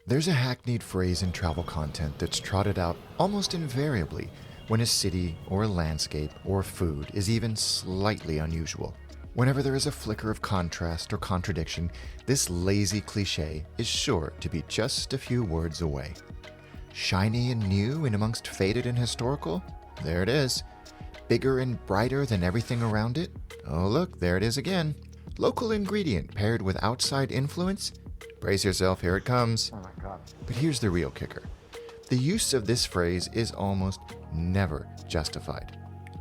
There's a hackneyed phrase in travel content that's trotted out almost invariably when a city or a landscape or food is even slightly unusual. Whenever there is a flicker of contrast or contradiction, this lazy cliche is sure to be just a few words away. Shiny and new in amongst faded and historical? There it is. Bigger and brighter than everything around it? Oh look, there it is again. Local ingredient paired with outside influence? Brace yourself, here it comes. Oh my God. But here's the real kicker. The use of this phrase is almost never justified.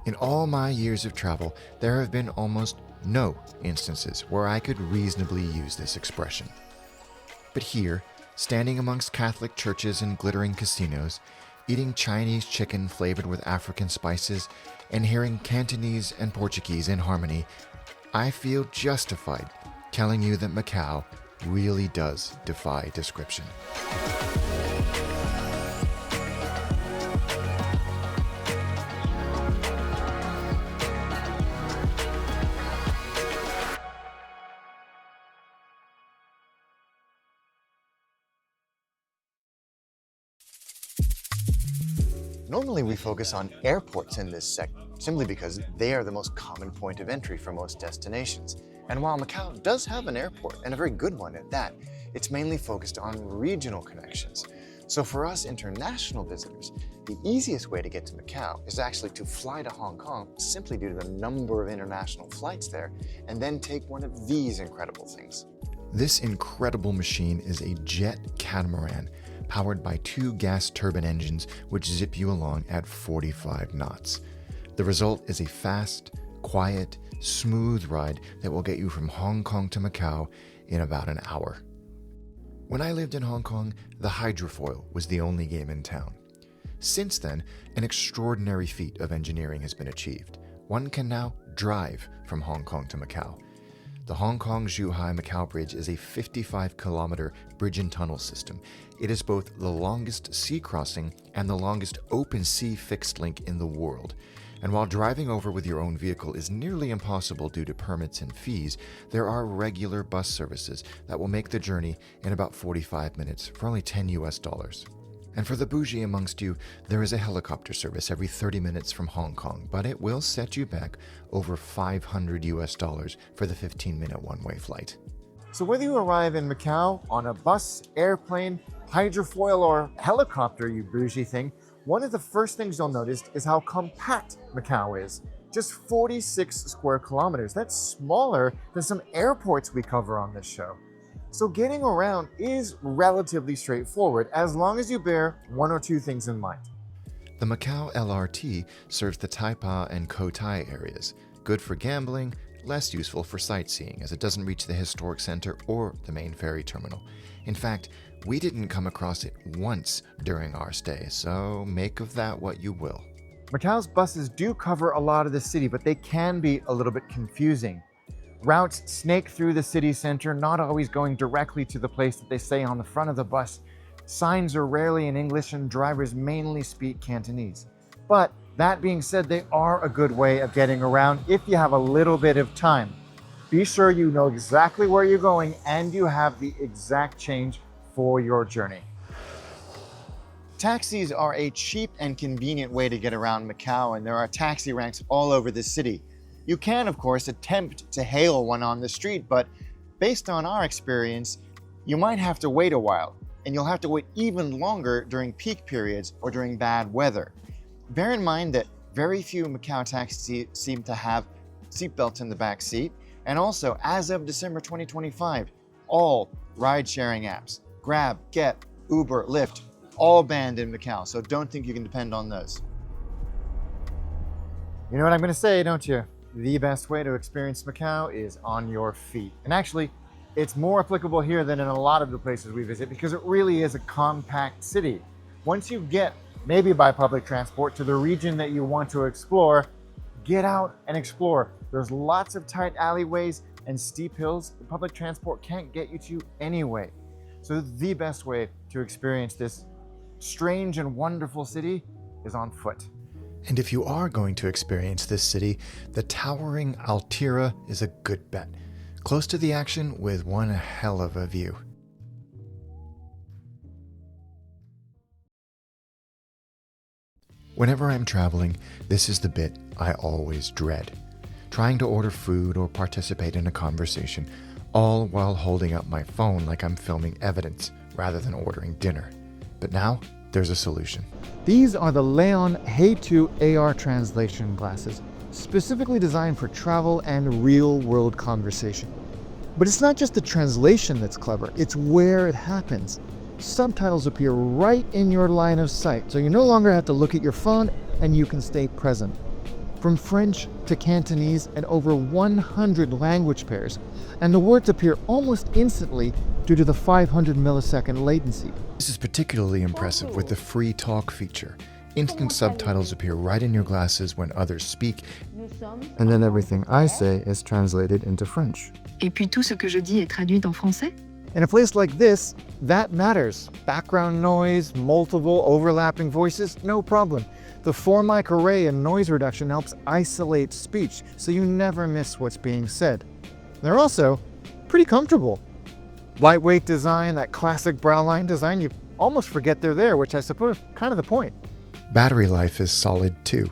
In all my years of travel, there have been almost no instances where I could reasonably use this expression. But here, standing amongst Catholic churches and glittering casinos, eating Chinese chicken flavored with African spices, and hearing Cantonese and Portuguese in harmony, I feel justified telling you that Macau really does defy description. Normally we focus on airports in this segment, simply because they are the most common point of entry for most destinations. And while Macau does have an airport, and a very good one at that, it's mainly focused on regional connections. So for us international visitors, the easiest way to get to Macau is actually to fly to Hong Kong, simply due to the number of international flights there, and then take one of these incredible things. This incredible machine is a jet catamaran powered by 2 gas turbine engines which zip you along at 45 knots. The result is a fast, quiet, smooth ride that will get you from Hong Kong to Macau in about an hour. When I lived in Hong Kong, the hydrofoil was the only game in town. Since then, an extraordinary feat of engineering has been achieved. One can now drive from Hong Kong to Macau. The Hong Kong-Zhuhai-Macau Bridge is a 55-kilometer bridge and tunnel system. It is both the longest sea crossing and the longest open sea fixed link in the world. And while driving over with your own vehicle is nearly impossible due to permits and fees, there are regular bus services that will make the journey in about 45 minutes for only $10. And for the bougie amongst you, there is a helicopter service every 30 minutes from Hong Kong, but it will set you back over $500 for the 15-minute one-way flight. So whether you arrive in Macau on a bus, airplane, hydrofoil, or helicopter, you bougie thing, one of the first things you'll notice is how compact Macau is. Just 46 square kilometers. That's smaller than some airports we cover on this show. So getting around is relatively straightforward as long as you bear one or two things in mind. The Macau LRT serves the Taipa and Cotai areas. Good for gambling, less useful for sightseeing as it doesn't reach the historic center or the main ferry terminal. In fact, we didn't come across it once during our stay, so make of that what you will. Macau's buses do cover a lot of the city, but they can be a little bit confusing. Routes snake through the city center, not always going directly to the place that they say on the front of the bus. Signs are rarely in English and drivers mainly speak Cantonese. But that being said, they are a good way of getting around if you have a little bit of time. Be sure you know exactly where you're going and you have the exact change for your journey. Taxis are a cheap and convenient way to get around Macau, and there are taxi ranks all over the city. You can, of course, attempt to hail one on the street, but based on our experience, you might have to wait a while, and you'll have to wait even longer during peak periods or during bad weather. Bear in mind that very few Macau taxis seem to have seatbelts in the back seat, and also, as of December 2025, all ride-sharing apps, Grab, Get, Uber, Lyft, all banned in Macau, so don't think you can depend on those. You know what I'm going to say, don't you? The best way to experience Macau is on your feet. And actually, it's more applicable here than in a lot of the places we visit because it really is a compact city. Once you get, maybe by public transport, to the region that you want to explore, get out and explore. There's lots of tight alleyways and steep hills the public transport can't get you to anyway. So the best way to experience this strange and wonderful city is on foot. And if you are going to experience this city, the towering Altira is a good bet. Close to the action with one hell of a view. Whenever I'm traveling, this is the bit I always dread. Trying to order food or participate in a conversation, all while holding up my phone like I'm filming evidence rather than ordering dinner. But now, there's a solution. These are the Leon Hey2 AR translation glasses, specifically designed for travel and real-world conversation. But it's not just the translation that's clever, it's where it happens. Subtitles appear right in your line of sight, so you no longer have to look at your phone and you can stay present. From French to Cantonese and over 100 language pairs, and the words appear almost instantly due to the 500 millisecond latency. This is particularly impressive with the free talk feature. Instant subtitles appear right in your glasses when others speak, And then everything I say is translated into French. Et puis tout ce que je dis est traduit en français. In a place like this, that matters. Background noise, multiple overlapping voices, no problem. The 4-mic array and noise reduction helps isolate speech, so you never miss what's being said. They're also pretty comfortable. Lightweight design, that classic brow line design, you almost forget they're there, which I suppose kind of the point. Battery life is solid too.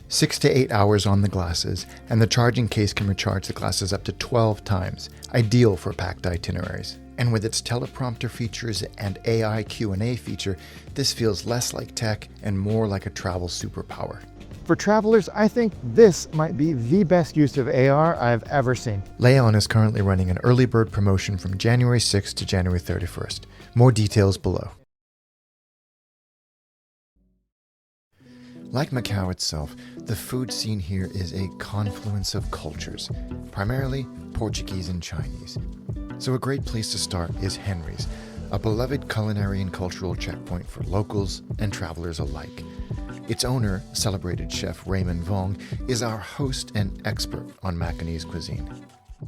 6 to 8 hours on the glasses, and the charging case can recharge the glasses up to 12 times, ideal for packed itineraries. And with its teleprompter features and AI Q&A feature, this feels less like tech and more like a travel superpower. For travelers, I think this might be the best use of AR I've ever seen. Leon is currently running an early bird promotion from January 6th to January 31st. More details below. Like Macau itself, the food scene here is a confluence of cultures, primarily Portuguese and Chinese. So a great place to start is Henri's, a beloved culinary and cultural checkpoint for locals and travelers alike. Its owner, celebrated chef Raymond Vong, is our host and expert on Macanese cuisine.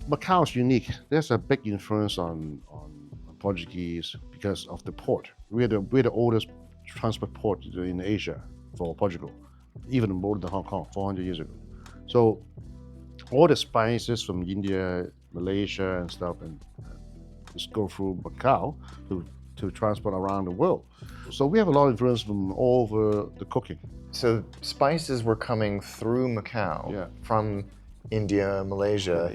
Macau is unique. There's a big influence on Portuguese because of the port. We're the oldest transport port in Asia for Portugal, even more than Hong Kong 400 years ago. So all the spices from India, Malaysia and stuff, and just go through Macau to transport around the world. So we have a lot of influence from all over the cooking. So spices were coming through Macau from India, Malaysia,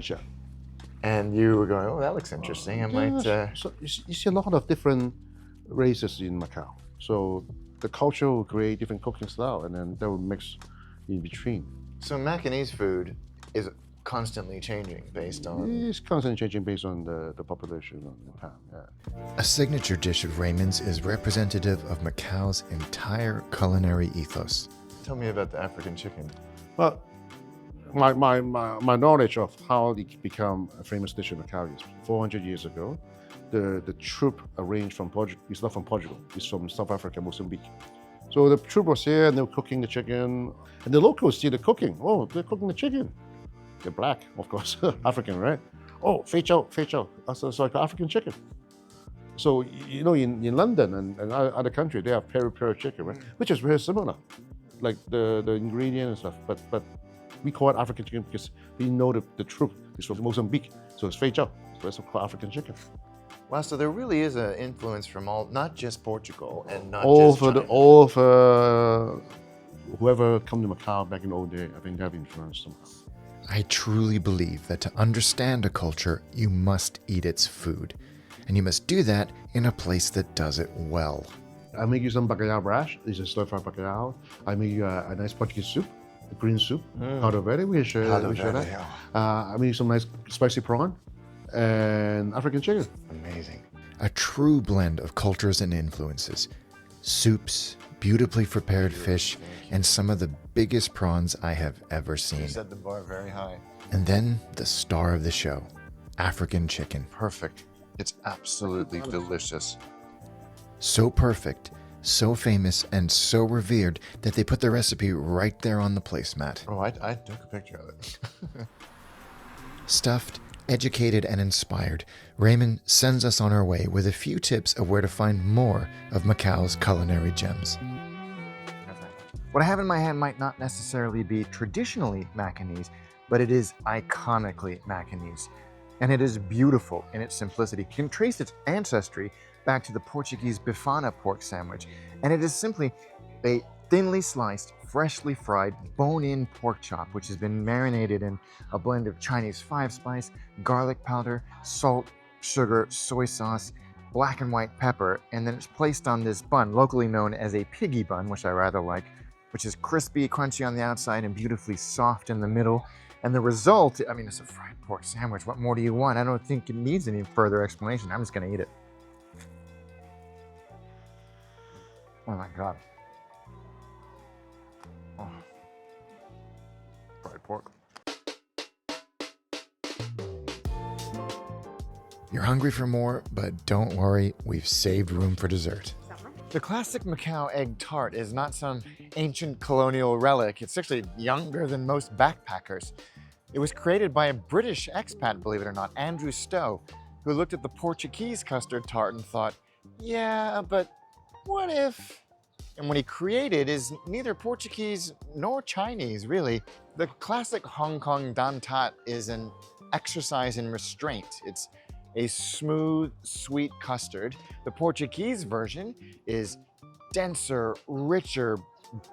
and you were going, oh, that looks interesting. I might. So you see a lot of different races in Macau. So the culture will create different cooking style, and then that will mix in between. So Macanese food is constantly changing based on... It's constantly changing based on the population of Macau, yeah. A signature dish of Raymond's is representative of Macau's entire culinary ethos. Tell me about the African chicken. Well, my knowledge of how it become a famous dish in Macau is 400 years ago. The troop arranged from Portugal, it's not from Portugal, it's from South Africa, Mozambique. So the troop was here and they were cooking the chicken, and the locals see the cooking. Oh, they're cooking the chicken. They're black, of course, African, right? Oh, fei chow. So it's like African chicken. So, you know, in London and other countries, they have peri-peri chicken, right? Which is very similar, like the ingredient and stuff. But we call it African chicken because we know the troop is from Mozambique. So it's fei chow. So it's called African chicken. Wow, so there really is an influence from not just Portugal and not all just for China. all for whoever come to Macau back in the old day, I think they have influenced somehow. I truly believe that to understand a culture, you must eat its food. And you must do that in a place that does it well. I make you some bacalhau brash. This is stir-fried bacalhau. I make you a nice Portuguese soup, a green soup, caldo verde. We share that. I make you some nice spicy prawn and African chicken. Amazing. A true blend of cultures and influences. Soups, beautifully prepared fish, and some of the biggest prawns I have ever seen. You set the bar very high. And then the star of the show, African chicken. Perfect. It's absolutely delicious. So perfect, so famous, and so revered that they put the recipe right there on the placemat. Oh, I took a picture of it. Stuffed, educated, and inspired, Raymond sends us on our way with a few tips of where to find more of Macau's culinary gems. What I have in my hand might not necessarily be traditionally Macanese, but it is iconically Macanese. And it is beautiful in its simplicity. You can trace its ancestry back to the Portuguese bifana pork sandwich. And it is simply a thinly sliced, freshly fried, bone-in pork chop, which has been marinated in a blend of Chinese 5-spice, garlic powder, salt, sugar, soy sauce, black and white pepper, and then it's placed on this bun, locally known as a piggy bun, which I rather like, which is crispy, crunchy on the outside and beautifully soft in the middle. And the result, I mean, it's a fried pork sandwich. What more do you want? I don't think it needs any further explanation. I'm just gonna eat it. Oh my God. Oh. Fried pork. You're hungry for more, but don't worry, we've saved room for dessert. The classic Macau egg tart is not some ancient colonial relic. It's actually younger than most backpackers. It was created by a British expat, believe it or not, Andrew Stowe, who looked at the Portuguese custard tart and thought, yeah, but what if? And what he created is neither Portuguese nor Chinese, really. The classic Hong Kong dan tat is an exercise in restraint. It's a smooth, sweet custard. The Portuguese version is denser, richer,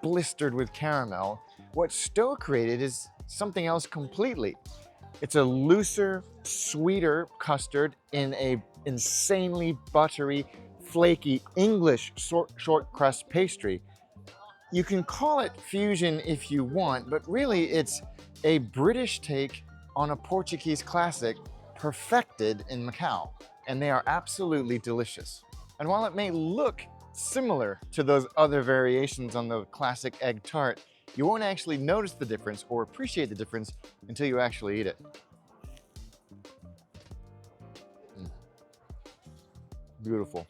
blistered with caramel. What Stowe created is something else completely. It's a looser, sweeter custard in a insanely buttery, flaky English short crust pastry. You can call it fusion if you want, but really it's a British take on a Portuguese classic perfected in Macau, and they are absolutely delicious. And while it may look similar to those other variations on the classic egg tart, you won't actually notice the difference or appreciate the difference until you actually eat it. Beautiful.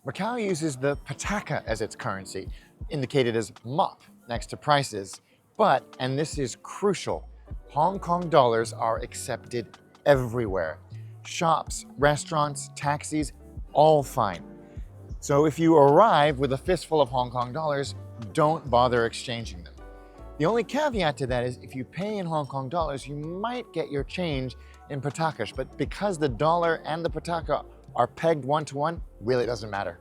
Macau uses the pataka as its currency, indicated as mop next to prices. But, and this is crucial, Hong Kong dollars are accepted everywhere. Shops, restaurants, taxis, all fine. So if you arrive with a fistful of Hong Kong dollars, don't bother exchanging them. The only caveat to that is if you pay in Hong Kong dollars, you might get your change in patakas, but because the dollar and the pataka are pegged one-to-one, really doesn't matter.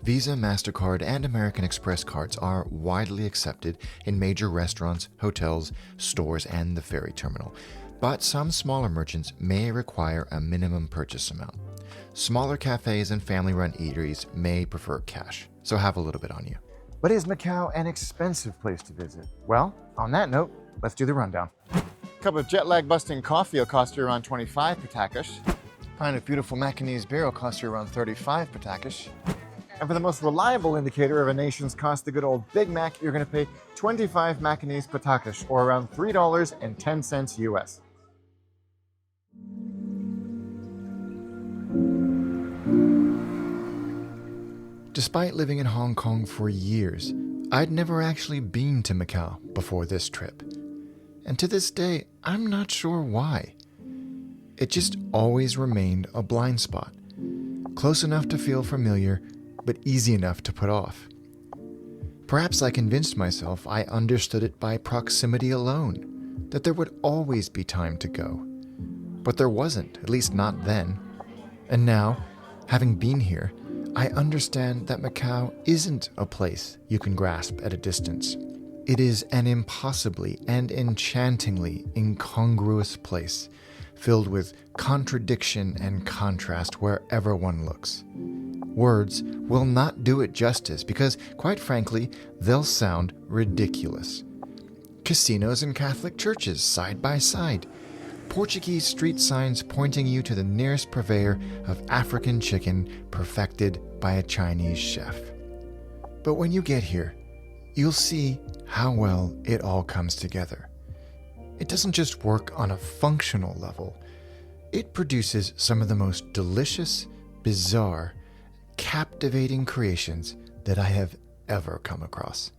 Visa, MasterCard, and American Express cards are widely accepted in major restaurants, hotels, stores, and the ferry terminal. But some smaller merchants may require a minimum purchase amount. Smaller cafes and family-run eateries may prefer cash, so have a little bit on you. But is Macau an expensive place to visit? Well, on that note, let's do the rundown. A cup of jet lag busting coffee will cost you around 25 patakas. A pint of beautiful Macanese beer will cost you around 35 patakas. And for the most reliable indicator of a nation's cost, the good old Big Mac, you're going to pay 25 Macanese patakas, or around $3.10 US. Despite living in Hong Kong for years, I'd never actually been to Macau before this trip. And to this day, I'm not sure why. It just always remained a blind spot. Close enough to feel familiar, but easy enough to put off. Perhaps I convinced myself I understood it by proximity alone, that there would always be time to go. But there wasn't, at least not then. And now, having been here, I understand that Macau isn't a place you can grasp at a distance. It is an impossibly and enchantingly incongruous place, filled with contradiction and contrast wherever one looks. Words will not do it justice because, quite frankly, they'll sound ridiculous. Casinos and Catholic churches side by side. Portuguese street signs pointing you to the nearest purveyor of African chicken perfected by a Chinese chef. But when you get here, you'll see how well it all comes together. It doesn't just work on a functional level. It produces some of the most delicious, bizarre, captivating creations that I have ever come across.